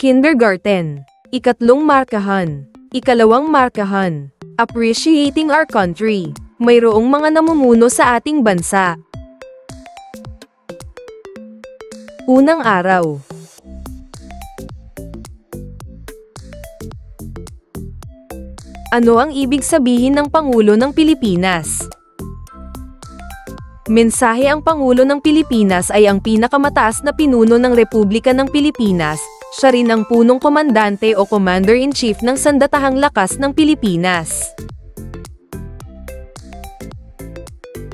Kindergarten. Ikatlong markahan. Ikalawang markahan. Appreciating our country. Mayroong mga namumuno sa ating bansa. Unang araw. Ano ang ibig sabihin ng Pangulo ng Pilipinas? Mensahe: ang Pangulo ng Pilipinas ay ang pinakamataas na pinuno ng Republika ng Pilipinas. Siya rin ang punong komandante o Commander-in-Chief ng Sandatahang Lakas ng Pilipinas.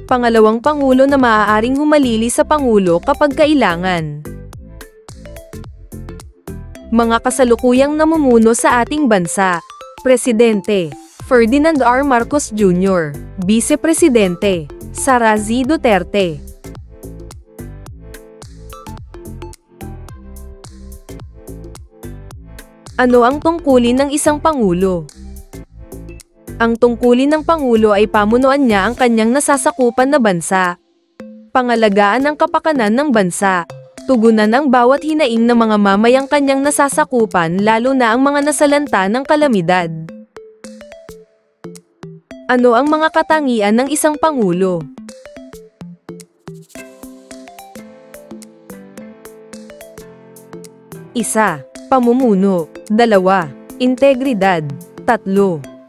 Pangalawang Pangulo na maaaring humalili sa Pangulo kapag kailangan. Mga kasalukuyang namumuno sa ating bansa. Presidente: Ferdinand R. Marcos Jr. Vice Presidente: Sara Z. Duterte. Ano ang tungkulin ng isang Pangulo? Ang tungkulin ng Pangulo ay pamunuan niya ang kanyang nasasakupan na bansa, pangalagaan ang kapakanan ng bansa, tugunan ang bawat hinaing ng mga mamayang kanyang nasasakupan, lalo na ang mga nasalanta ng kalamidad. Ano ang mga katangian ng isang Pangulo? Isa, pamumuno. 2, integridad. 3,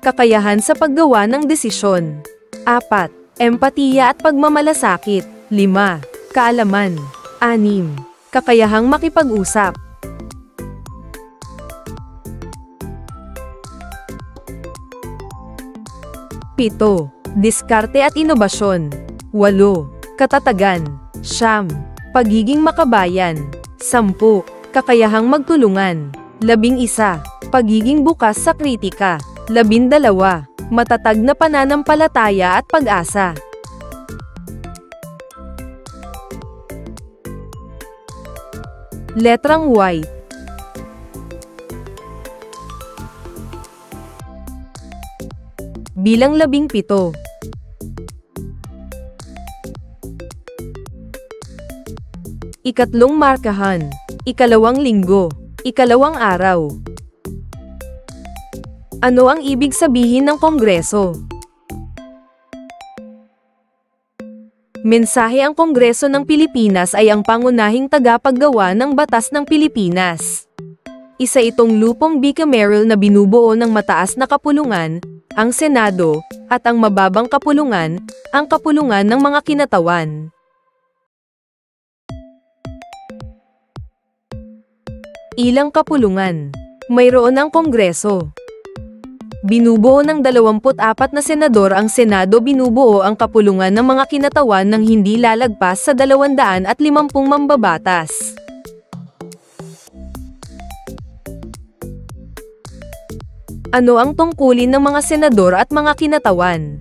kakayahan sa paggawa ng desisyon. 4, empatiya at pagmamalasakit. 5, kaalaman. 6, kakayahang makipag-usap. 7, diskarte at inobasyon. 8, katatagan. 9, pagiging makabayan. 10, kakayahang magtulungan. 11, pagiging bukas sa kritika. 12, matatag na pananampalataya at pag-asa. Letrang Y. Bilang 17. Ikatlong markahan. Ikalawang linggo. Ikalawang araw. Ano ang ibig sabihin ng Kongreso? Mensahe: ang Kongreso ng Pilipinas ay ang pangunahing tagapaggawa ng batas ng Pilipinas. Isa itong lupong bicameral na binubuo ng mataas na kapulungan, ang Senado, at ang mababang kapulungan, ang kapulungan ng mga kinatawan. Ilang kapulungan mayroon ang Kongreso? Binubuo ng 24 na senador ang Senado. Binubuo ang kapulungan ng mga kinatawan ng hindi lalagpas sa 250 mambabatas. Ano ang tungkulin ng mga senador at mga kinatawan?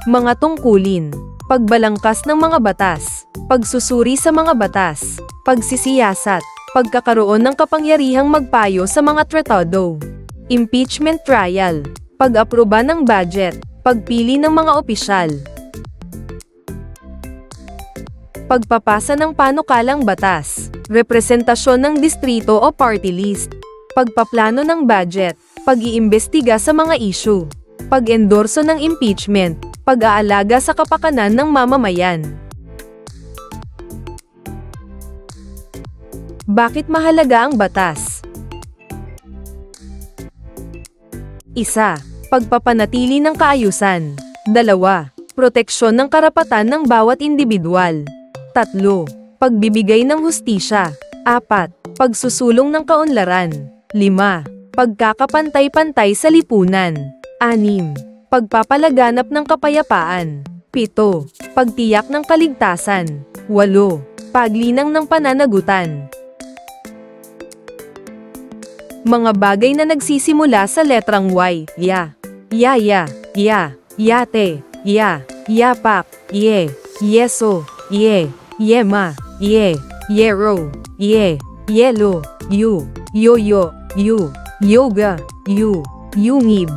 Mga tungkulin: pagbalangkas ng mga batas, pagsusuri sa mga batas, pagsisiyasat, pagkakaroon ng kapangyarihang magpayo sa mga tratado, impeachment trial, pag-aproba ng budget, pagpili ng mga opisyal, pagpapasa ng panukalang batas, representasyon ng distrito o party list, pagpaplano ng budget, pag-iimbestiga sa mga issue, pag-endorso ng impeachment, pag-aalaga sa kapakanan ng mamamayan. Bakit mahalaga ang batas? 1, pagpapanatili ng kaayusan. 2, proteksyon ng karapatan ng bawat individual. 3, pagbibigay ng hustisya. 4, pagsusulong ng kaunlaran. 5, pagkakapantay-pantay sa lipunan. 6, pagpapalaganap ng kapayapaan. 7, pagtiyak ng kaligtasan. 8, paglinang ng pananagutan. Mga bagay na nagsisimula sa letrang Y. Ya, yaya, ya, yate, ya, yapak, ye, yeso, ye, yema, ye, yero, ye, yelo, yu, yoyo, yu, yoga, yu, yungib.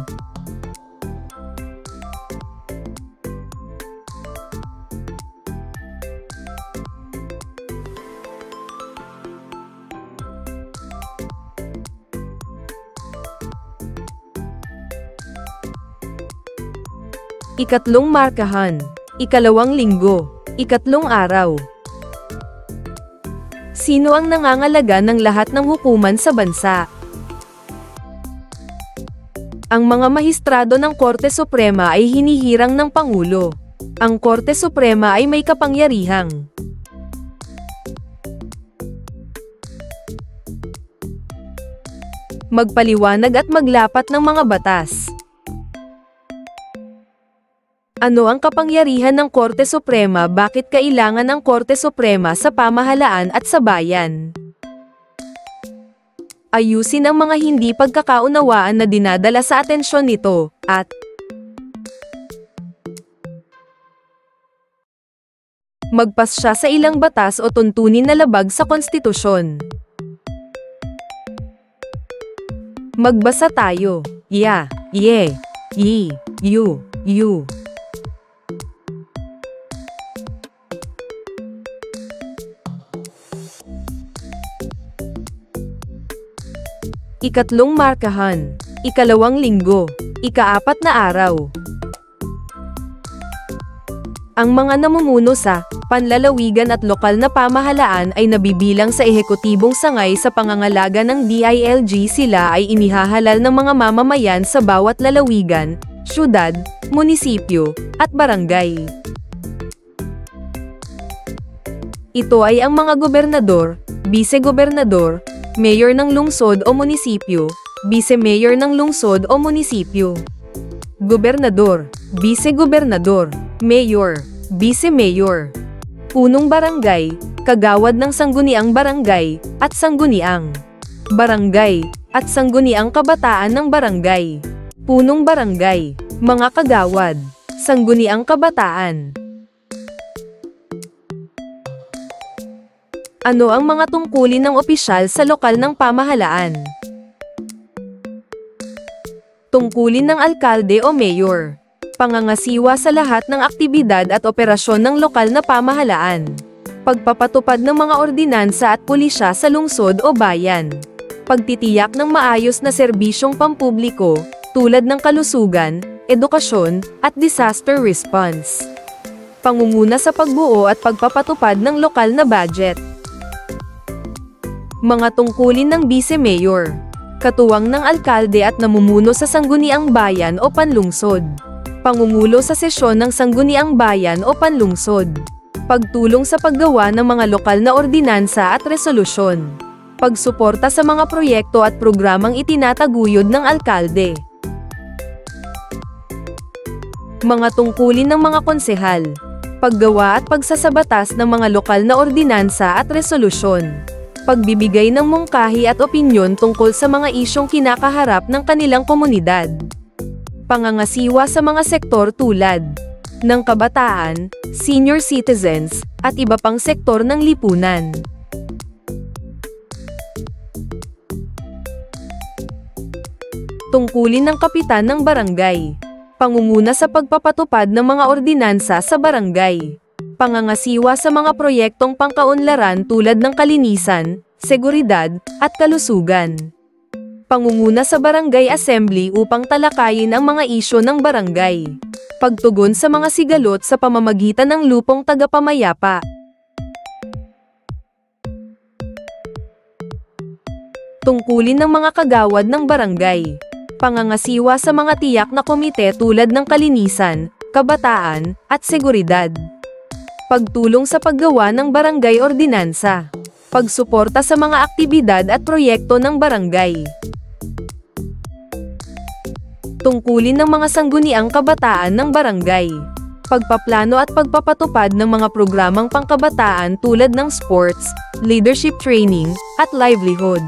Ikatlong markahan. Ikalawang linggo. Ikatlong araw. Sino ang nangangalaga ng lahat ng hukuman sa bansa? Ang mga mahistrado ng Korte Suprema ay hinihirang ng Pangulo. Ang Korte Suprema ay may kapangyarihang magpaliwanag at maglapat ng mga batas. Ano ang kapangyarihan ng Korte Suprema? Bakit kailangan ang Korte Suprema sa pamahalaan at sa bayan? Ayusin ang mga hindi pagkakaunawaan na dinadala sa atensyon nito, at magpasya sa ilang batas o tuntunin na labag sa konstitusyon. Magbasa tayo. Ya, ye, yi, yu, yu. Ikatlong markahan. Ikalawang linggo. Ikaapat na araw. Ang mga namumuno sa panlalawigan at lokal na pamahalaan ay nabibilang sa ehekutibong sangay sa pangangalaga ng DILG. Sila ay inihahalal ng mga mamamayan sa bawat lalawigan, syudad, munisipyo, at barangay. Ito ay ang mga gobernador, bise-gobernador, mayor ng lungsod o munisipyo, bise-mayor ng lungsod o munisipyo, gobernador, bise-gobernador, mayor, bise-mayor, punong barangay, kagawad ng sangguniang barangay, at sangguniang barangay, at sangguniang kabataan ng barangay, punong barangay, mga kagawad, sangguniang kabataan. Ano ang mga tungkulin ng opisyal sa lokal ng pamahalaan? Tungkulin ng alkalde o mayor. Pangangasiwa sa lahat ng aktibidad at operasyon ng lokal na pamahalaan. Pagpapatupad ng mga ordinansa at pulisya sa lungsod o bayan. Pagtitiyak ng maayos na serbisyong pampubliko, tulad ng kalusugan, edukasyon, at disaster response. Pangunguna sa pagbuo at pagpapatupad ng lokal na budget. Mga tungkulin ng bise-mayor. Katuwang ng alkalde at namumuno sa sangguniang bayan o panlungsod. Pangumulo sa sesyon ng sangguniang bayan o panlungsod. Pagtulong sa paggawa ng mga lokal na ordinansa at resolusyon. Pagsuporta sa mga proyekto at programang itinataguyod ng alkalde. Mga tungkulin ng mga konsehal. Paggawa at pagsasabatas ng mga lokal na ordinansa at resolusyon. Pagbibigay ng mungkahi at opinyon tungkol sa mga isyong kinakaharap ng kanilang komunidad. Pangangasiwa sa mga sektor tulad ng kabataan, senior citizens, at iba pang sektor ng lipunan. Tungkulin ng kapitan ng barangay. Pangunguna sa pagpapatupad ng mga ordinansa sa barangay. Pangangasiwa sa mga proyektong pangkaunlaran tulad ng kalinisan, seguridad, at kalusugan. Pangunguna sa barangay assembly upang talakayin ang mga isyu ng barangay. Pagtugon sa mga sigalot sa pamamagitan ng lupong tagapamayapa. Tungkulin ng mga kagawad ng barangay. Pangangasiwa sa mga tiyak na komite tulad ng kalinisan, kabataan, at seguridad. Pagtulong sa paggawa ng barangay ordinansa. Pagsuporta sa mga aktibidad at proyekto ng barangay. Tungkulin ng mga sangguniang kabataan ng barangay. Pagpaplano at pagpapatupad ng mga programang pangkabataan tulad ng sports, leadership training, at livelihood.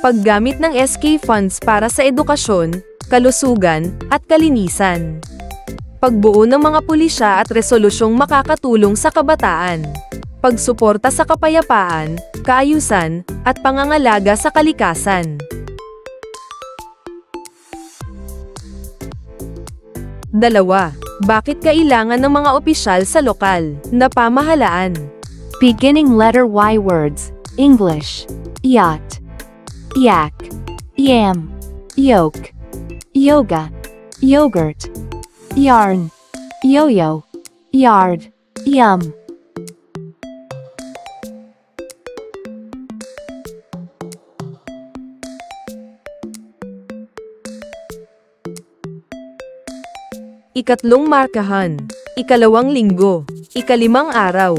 Paggamit ng SK funds para sa edukasyon, kalusugan, at kalinisan. Pagbuo ng mga pulisya at resolusyong makakatulong sa kabataan. Pagsuporta sa kapayapaan, kaayusan, at pangangalaga sa kalikasan. 2. Bakit kailangan ng mga opisyal sa lokal na pamahalaan? Beginning letter Y words. English. Yacht. Yak. Yam. Yoke. Yoga. Yogurt. yarn, yo-yo, yard, yum. Ikatlong markahan, ikalawang linggo, ikalimang araw.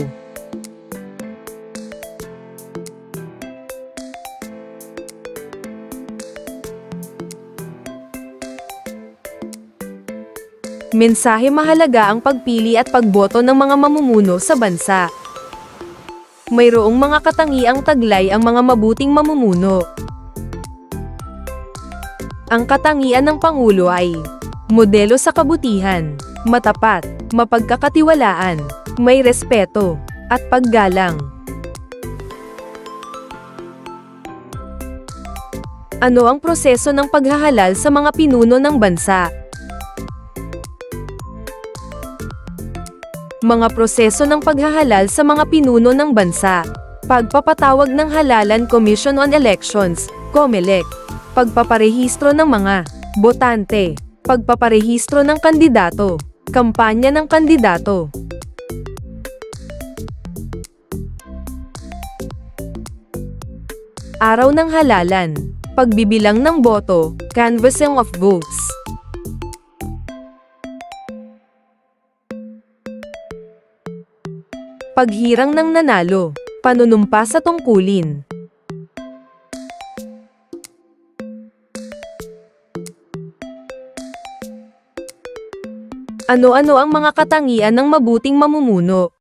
Mensahe: mahalaga ang pagpili at pagboto ng mga mamumuno sa bansa. Mayroong mga katangiang taglay ang mga mabuting mamumuno. Ang katangian ng Pangulo ay modelo sa kabutihan, matapat, mapagkakatiwalaan, may respeto, at paggalang. Ano ang proseso ng paghahalal sa mga pinuno ng bansa? Mga proseso ng paghahalal sa mga pinuno ng bansa. Pagpapatawag ng Halalan Commission on Elections, COMELEC. Pagpaparehistro ng mga botante. Pagpaparehistro ng kandidato. Kampanya ng kandidato. Araw ng halalan. Pagbibilang ng boto, canvassing of votes. Paghirang ng nanalo. Panunumpa sa tungkulin. Ano-ano ang mga katangian ng mabuting mamumuno?